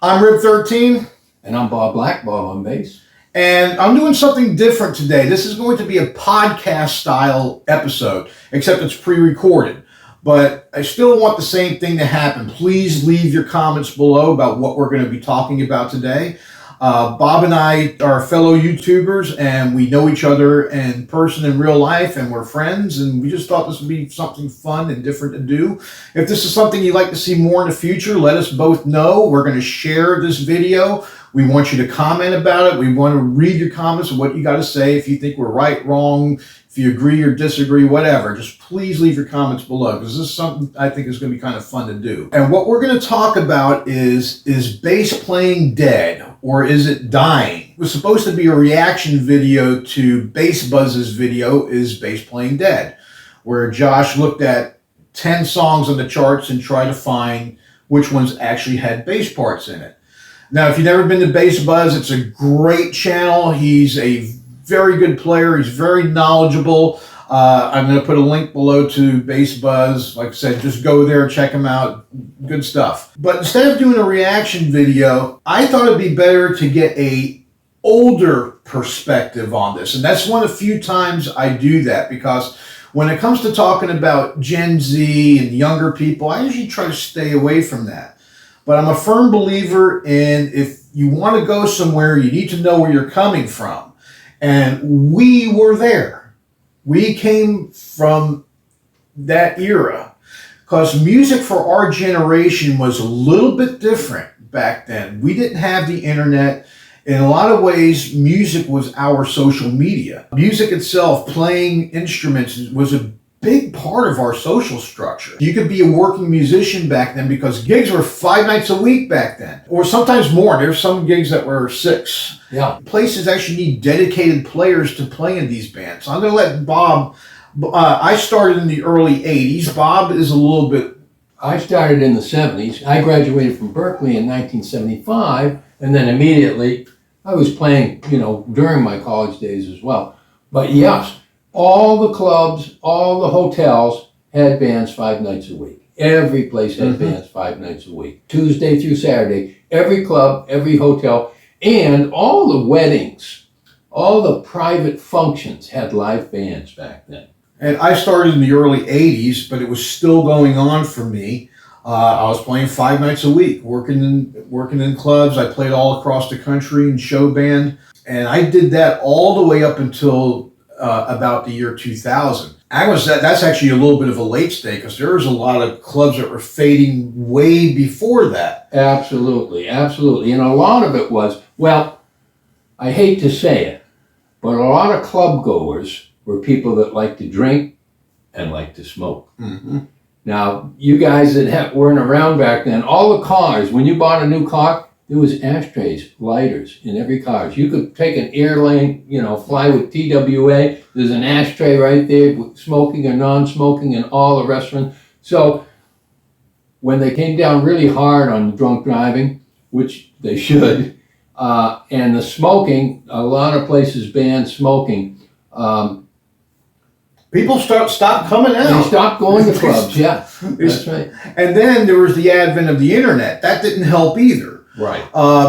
I'm Rib13. And I'm Bob Black, Bob on bass. And I'm doing something different today. This is going to be a podcast style episode, except it's pre-recorded. But I still want the same thing to happen. Please leave your comments below about what we're going to be talking about today. Bob and I are fellow YouTubers, and we know each other in person in real life, and we're friends, and we just thought this would be something fun and different to do. If this is something you'd like to see more in the future, let us both know. We're going to share this video. We want you to comment about it. We want to read your comments and what you got to say. If you think we're right, wrong, if you agree or disagree, whatever, just please leave your comments below, because this is something I think is going to be kind of fun to do. And what we're going to talk about is bass playing dead, or is it dying? It was supposed to be a reaction video to Bass Buzz's video, Is Bass Playing Dead?, where Josh looked at 10 songs on the charts and tried to find which ones actually had bass parts in it. Now, if you've never been to Bass Buzz, it's a great channel. He's a very good player. He's very knowledgeable. I'm going to put a link below to Bass Buzz. Like I said, just go there, check him out. Good stuff. But instead of doing a reaction video, I thought it'd be better to get a older perspective on this. And that's one of the few times I do that, because when it comes to talking about Gen Z and younger people, I usually try to stay away from that. But I'm a firm believer in, if you want to go somewhere, you need to know where you're coming from. And we were there. We came from that era, because music for our generation was a little bit different back then. We didn't have the internet. In a lot of ways, music was our social media. Music itself, playing instruments, was a big part of our social structure. You could be a working musician back then, because gigs were 5 nights a week back then, or sometimes more. There's some gigs that were 6. Yeah. Places actually need dedicated players to play in these bands. So I'm going to let Bob, I started in the early 80s. Bob is a little bit... I started in the 70s. I graduated from Berkeley in 1975, and then immediately I was playing, during my college days as well. But yes, all the clubs, all the hotels had bands 5 nights a week. Every place had bands 5 nights a week. Tuesday through Saturday, every club, every hotel, and all the weddings, all the private functions had live bands back then. And I started in the early 80s, but it was still going on for me. I was playing 5 nights a week, working in clubs. I played all across the country in show band. And I did that all the way up until about the year 2000. That's actually a little bit of a late stay, because there was a lot of clubs that were fading way before that. Absolutely, absolutely. And a lot of it was, well, I hate to say it, but a lot of club goers were people that like to drink and like to smoke. Mm-hmm. Now, you guys that weren't around back then, all the cars, when you bought a new car, there was ashtrays, lighters in every car. You could take an airlane, fly with TWA. There's an ashtray right there, with smoking or non-smoking in all the restaurants. So when they came down really hard on drunk driving, which they should, and the smoking, a lot of places banned smoking. People stopped coming out. They stopped going to clubs, yeah. That's right. And then there was the advent of the internet. That didn't help either. Right.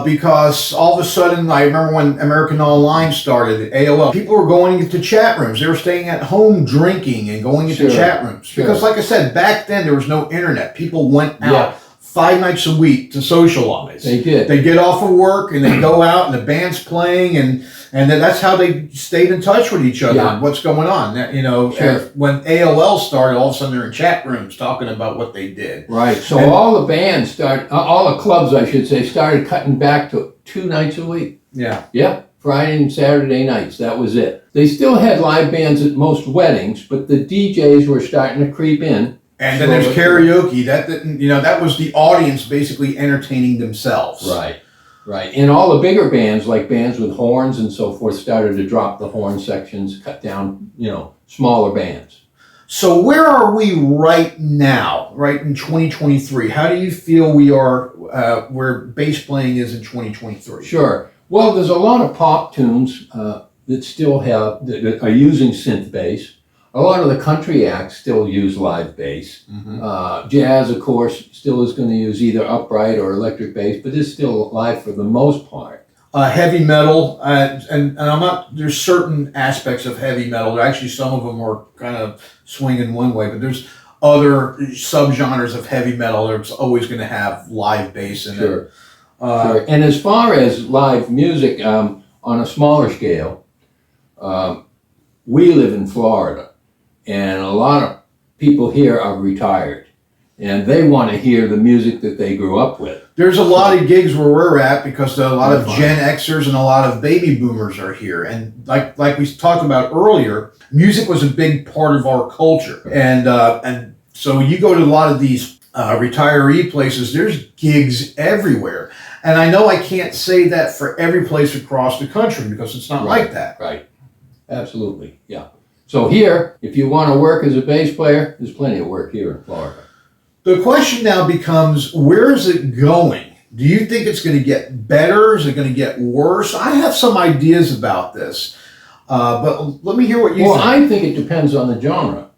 Because all of a sudden, I remember when American Online started, AOL, people were going into chat rooms. They were staying at home drinking and going into chat rooms. Sure. Because like I said, back then there was no internet. People went out 5 nights a week to socialize. They did. They get off of work and they go out and the band's playing, and that's how they stayed in touch with each other. Yeah. What's going on? Sure. When AOL started, all of a sudden they're in chat rooms talking about what they did. Right. So all the bands all the clubs, I should say, started cutting back to 2 nights a week. Yeah. Yeah. Friday and Saturday nights. That was it. They still had live bands at most weddings, but the DJs were starting to creep in. And then there's karaoke. That didn't, that was the audience basically entertaining themselves. Right. Right. And all the bigger bands, like bands with horns and so forth, started to drop the horn sections, cut down, smaller bands. So where are we right now, right in 2023? How do you feel we are, where bass playing is in 2023? Sure. Well, there's a lot of pop tunes that still that are using synth bass. A lot of the country acts still use live bass. Jazz, of course, still is going to use either upright or electric bass, but it's still live for the most part. Heavy metal, and I'm not. There's certain aspects of heavy metal. Actually, some of them are kind of swinging one way, but there's other subgenres of heavy metal that's always going to have live bass in it. Sure. And as far as live music, on a smaller scale, we live in Florida, and a lot of people here are retired, and they want to hear the music that they grew up with. There's a lot of gigs where we're at because a lot of Gen Xers and a lot of baby boomers are here. And like we talked about earlier, music was a big part of our culture. And so you go to a lot of these retiree places, there's gigs everywhere. And I know I can't say that for every place across the country because it's not like that. Right. Absolutely. Yeah. So here, if you want to work as a bass player, there's plenty of work here in Florida. The question now becomes, where is it going? Do you think it's going to get better? Is it going to get worse? I have some ideas about this, but let me hear what you think. Well, I think it depends on the genre.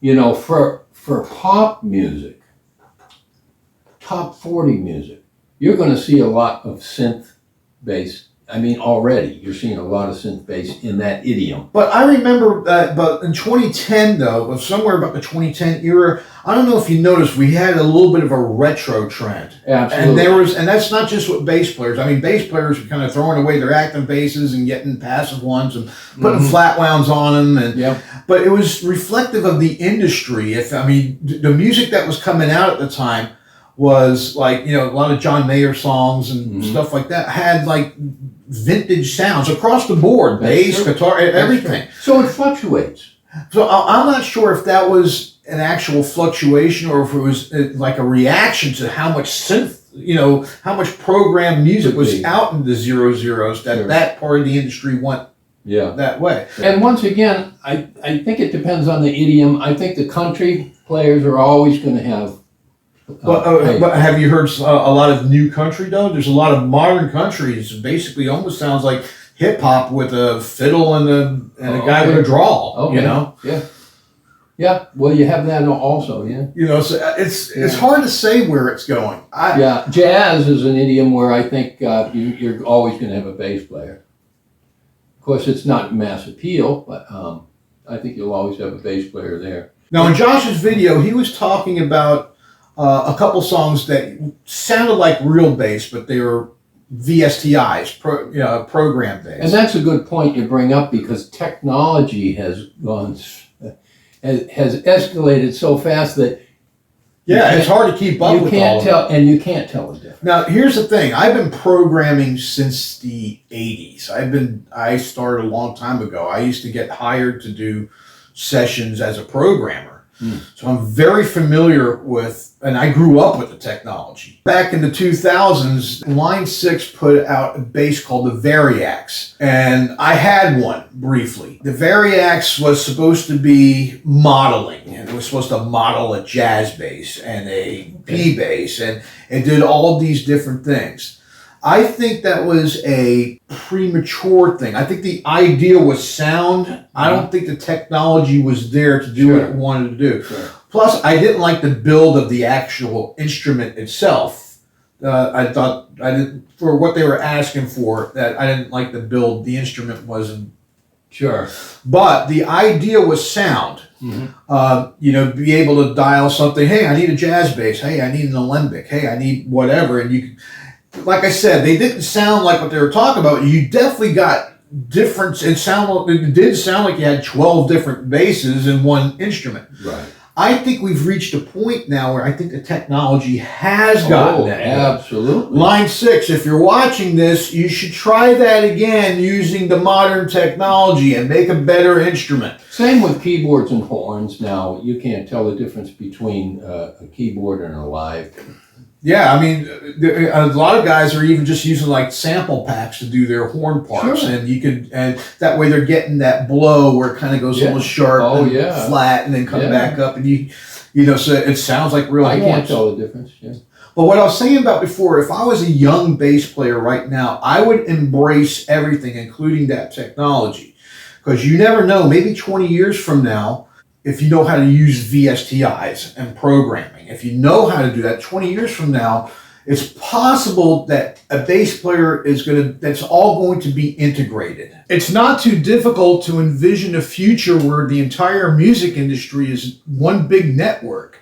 You know, for pop music, top 40 music, you're going to see a lot of synth bass. I mean, already you're seeing a lot of synth bass in that idiom. But I remember that, but in 2010 though, somewhere about the 2010 era, I don't know if you noticed, we had a little bit of a retro trend. Absolutely. And that's not just with bass players. I mean, bass players are kind of throwing away their active basses and getting passive ones and putting flat wounds on them. But it was reflective of the industry. The music that was coming out at the time was like, a lot of John Mayer songs and stuff like that had like vintage sounds across the board, bass, guitar, everything. So it fluctuates. So I'm not sure if that was an actual fluctuation or if it was like a reaction to how much synth, how much programmed music was out in the 00s that part of the industry went that way. And once again, I think it depends on the idiom. I think the country players are always going to have. But have you heard a lot of new country though? There's a lot of modern countries. Basically, almost sounds like hip hop with a fiddle and a guy with a drawl. Yeah. Well, you have that also. Yeah. So it's hard to say where it's going. Jazz is an idiom where I think you're always going to have a bass player. Of course, it's not mass appeal, but I think you'll always have a bass player there. Now, in Josh's video, he was talking about a couple songs that sounded like real bass, but they were VSTIs, program bass. And that's a good point you bring up because technology has escalated so fast that it's hard to keep up with all of it. And you can't tell the difference. Now, here's the thing. I've been programming since the 80s. I started a long time ago. I used to get hired to do sessions as a programmer. So I'm very familiar with, and I grew up with the technology. Back in the 2000s, Line 6 put out a bass called the Variax, and I had one briefly. The Variax was supposed to be modeling, and it was supposed to model a jazz bass and a P bass, and it did all these different things. I think that was a premature thing. I think the idea was sound. I don't think the technology was there to do what it wanted to do. Plus, I didn't like the build of the actual instrument itself. I thought for what they were asking for, that I didn't like the build. The instrument wasn't. Sure. But the idea was sound. Be able to dial something. Hey, I need a jazz bass. Hey, I need an alembic. Hey, I need whatever. And you, like I said, they didn't sound like what they were talking about. You definitely got different. It did sound like you had 12 different basses in one instrument. Right. I think we've reached a point now where I think the technology has gotten that. Absolutely. Line 6, if you're watching this, you should try that again using the modern technology and make a better instrument. Same with keyboards and horns now. You can't tell the difference between a keyboard and a live. Yeah, I mean, a lot of guys are even just using like sample packs to do their horn parts, Sure. and that way they're getting that blow where it kind of goes a little sharp and flat, and then come back up, and so it sounds like real horns. I can't tell the difference. Yeah. But what I was saying about before, if I was a young bass player right now, I would embrace everything, including that technology, because you never know. Maybe 20 years from now, if you know how to use VSTIs and programming. If you know how to do that, 20 years from now, it's possible that a bass player that's all going to be integrated. It's not too difficult to envision a future where the entire music industry is one big network.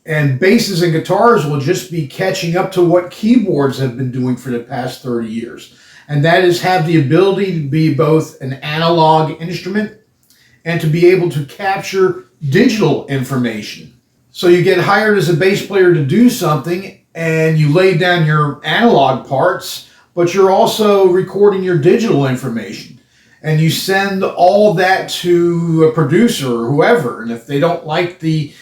And basses and guitars will just be catching up to what keyboards have been doing for the past 30 years. And that is have the ability to be both an analog instrument and to be able to capture digital information. So you get hired as a bass player to do something, and you lay down your analog parts, but you're also recording your digital information. And you send all that to a producer or whoever. And if they don't like the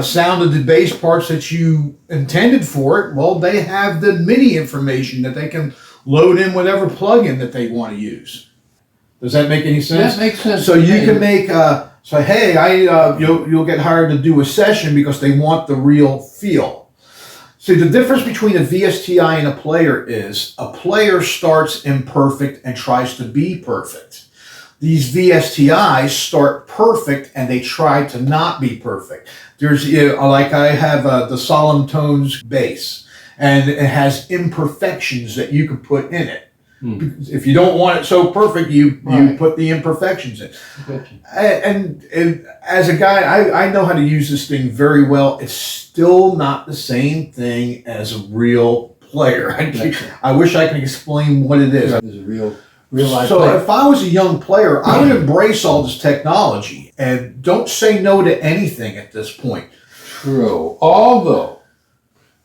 sound of the bass parts that you intended for it, well, they have the MIDI information that they can load in whatever plugin that they want to use. Does that make any sense? That makes sense. So you can make you'll get hired to do a session because they want the real feel. See, the difference between a VSTI and a player is a player starts imperfect and tries to be perfect. These VSTIs start perfect and they try to not be perfect. There's like I have the Solemn Tones bass, and it has imperfections that you can put in it. If you don't want it so perfect, you put the imperfections in. Gotcha. And as a guy, I know how to use this thing very well. It's still not the same thing as a real player. I wish I could explain what it is. There's a real life So player. if I was a young player, I would embrace all this technology and don't say no to anything at this point. True. Although,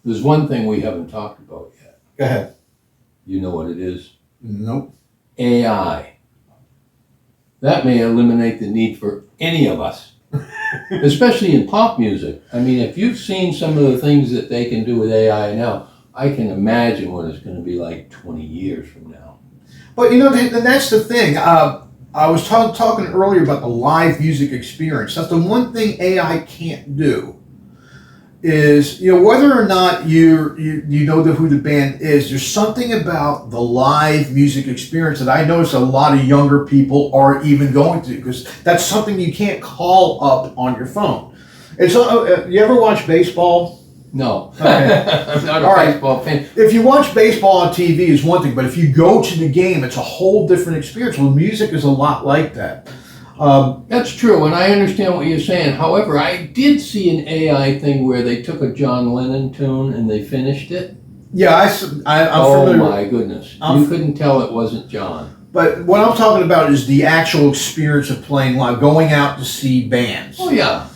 there's one thing we haven't talked about yet. Go ahead. You know what it is? Nope. AI. That may eliminate the need for any of us, especially in pop music. I mean, if you've seen some of the things that they can do with AI now, I can imagine what it's going to be like 20 years from now. But that's the thing. I was talking earlier about the live music experience. That's the one thing AI can't do. Is whether or not you know who the band is, there's something about the live music experience that I notice a lot of younger people are even going to, because that's something you can't call up on your phone. It's you ever watch baseball? No. Okay. I'm not a All right. baseball fan. If you watch baseball on TV is one thing, but if you go to the game, it's a whole different experience. Well, music is a lot like that. That's true, and I understand what you're saying. However, I did see an AI thing where they took a John Lennon tune and they finished it. Yeah, I'm Oh familiar. my goodness. You couldn't tell it wasn't John. But what I'm talking about is the actual experience of playing live, going out to see bands. Oh yeah.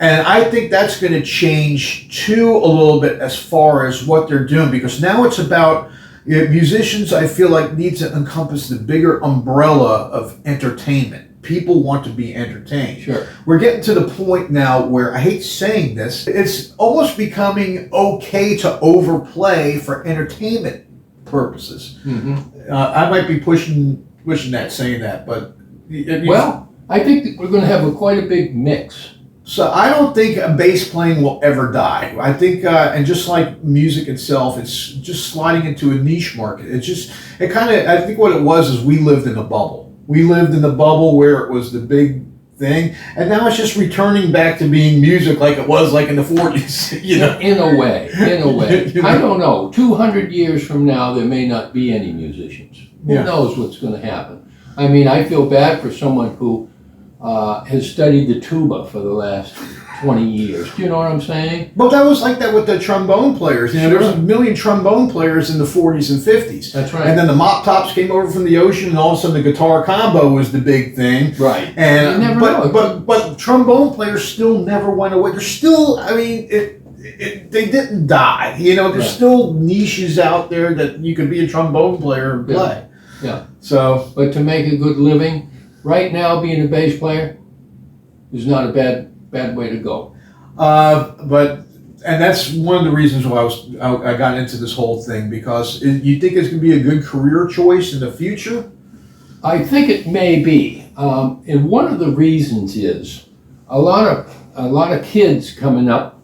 And I think that's going to change too a little bit as far as what they're doing, because now it's about musicians, I feel like, need to encompass the bigger umbrella of entertainment. People want to be entertained. Sure. We're getting to the point now where, I hate saying this, it's almost becoming okay to overplay for entertainment purposes. Mm-hmm. I might be pushing that, saying that, but... Well, I think that we're going to have quite a big mix. So I don't think bass playing will ever die. I think, and just like music itself, it's just sliding into a niche market. I think what it was is we lived in a bubble. We lived in the bubble where it was the big thing, and now it's just returning back to being music like it was like in the 40s, In a way. I don't know. 200 years from now, there may not be any musicians. Who knows what's going to happen? I mean, I feel bad for someone who has studied the tuba for the last 20 years. Do you know what I'm saying? But that was like that with the trombone players. Sure. There was a million trombone players in the 40s and 50s. That's right. And then the mop tops came over from the ocean, and all of a sudden the guitar combo was the big thing. Right. And You never know. but trombone players still never went away. They're still, I mean, they didn't die. There's still niches out there that you could be a trombone player and play. Yeah. So, But to make a good living, right now being a bass player is not a bad way to go. and that's one of the reasons why I got into this whole thing, because you think it's going to be a good career choice in the future? I think it may be, and one of the reasons is a lot of kids coming up,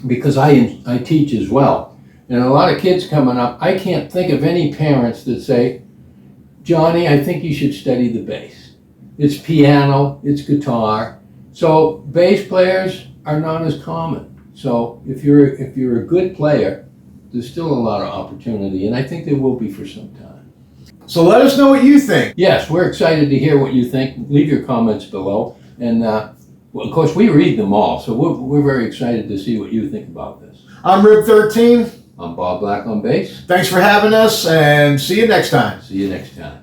because I teach as well, and a lot of kids coming up. I can't think of any parents that say, "Johnny, I think you should study the bass. It's piano, it's guitar, So bass players are not as common. So if you're a good player, there's still a lot of opportunity, and I think there will be for some time. So let us know what you think. Yes, we're excited to hear what you think. Leave your comments below, and well, of course we read them all. So we're very excited to see what you think about this. I'm Rib13. I'm Bob Black on bass. Thanks for having us, and see you next time. See you next time.